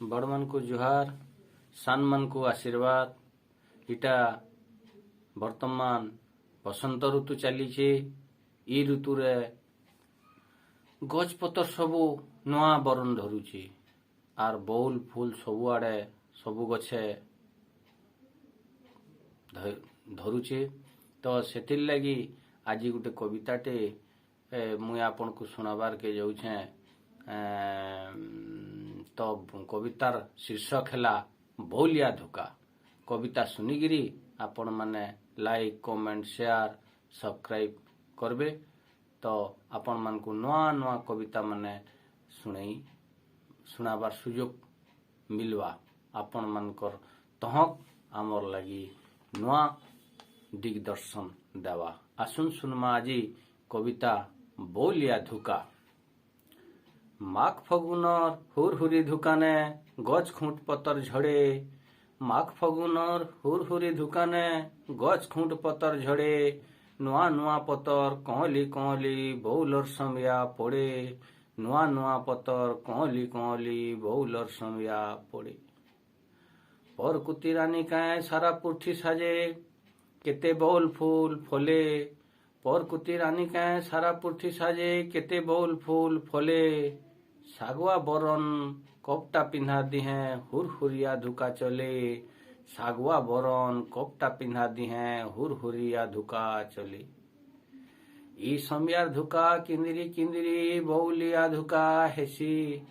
बड़ मन को जुहार सान मन को आशीर्वाद। इटा वर्तमान बसंत ऋतु चलीचे। ई ऋतु रे गछ पतर सबू नुआ बरण धरुचे आर बउल फूल सबू आड़े सबू गछे धरुचे। तो सेथिर लगी आज गोटे कविताटे मुई आपन को सुनाबार के जाऊछे। तो कवितार शीर्षक है बौलिया धोका। कविता सुनिगिरी आपण माने लाइक कमेंट शेयर सब्सक्राइब करबे। तो आपण मान को नुआ नुआ कविता माने सुनाबार सुजोग मिलवा। आपण मानकर तहक आमर लगी नुआ दिग्दर्शन देवा। आसुन सुनमा आजी कविता बौलिया धोका। माघ फगुनर हुरहुरी धुकाने गछ खूंट पतर झड़े। माघ फगुनर हुरहुरी धुकाने गछ खूंट पतर झड़े। नुआ नुआ पतर कौली कौली बौलर समिया पड़े। नुआ नुआ पतर कौली कौली बौलर समिया पड़े। परकुती रानी काए सारा पुठी साजे केते बौल फूल फले। परकुती रानी काए सारा पुठी साजे केते बौल फूल फले। सागुआ बरन कपटा पिन्हा दिहे हुरहुरिया धुका चले। सागुआ बरन कपटा पिन्हा दिहे हुरहुरिया धुका चले। ई समियार धुका किंदिरी किंदिरी बौलिया धुका हेसी।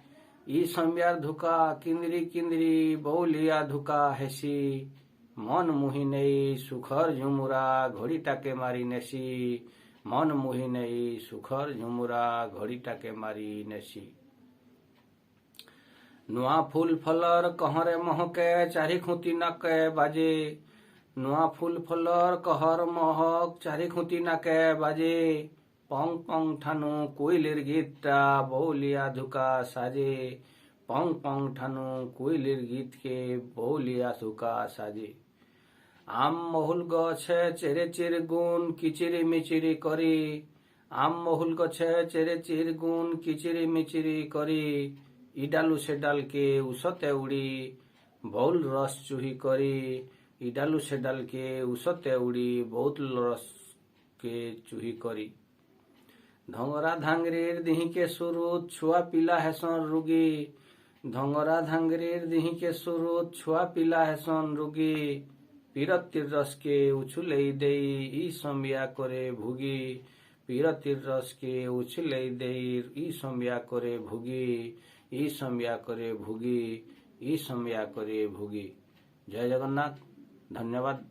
ई समियार धुका किंदिरी किंदिरी बौलिया धुका हेसी। मन मुही नहीं सुखर झुमुरा घड़ी टाके मारी नेसी। मन मुही नहीं सुखर झुमुरा घड़ी टाके मारी नेसी। नुआ फूल फलर कहरे महके चारि खुंती नाके बाजे। नुआ फूल फलर कहर महक चारि खुंती नाके बाजे। पंग पंग ठानु कोइलिर गीतटा बौलिया धुका साजे। पंग पंग ठानु कोइलिर गीत के बौलिया धुका साजे। आम महुल गछे चेरे चिर गुन किचिरी मिचिरी करी। आम महुल गछे चेरे चिर गुन किचिरी मिचिरी करी। इडालू से डाल के उसते उड़ी बौल रस चूही करी। इडालू से डाल के उसते उड़ी बहुत रस के चूही करी। धंगरा धांगरीर दिही के सुरुत छुआ पिला हेसन रुगी। धंगरा धांगरीर दिही के सुरुत छुआ पिला हेसन रुगी। पीरतिर रस के उछुले देई ई समिया करे भुगी। पीरतिर रस के उछुले देई ई समिया करे भुगी। ई समिया करे भुगी। ई समिया करे भुगी। जय जगन्नाथ। धन्यवाद।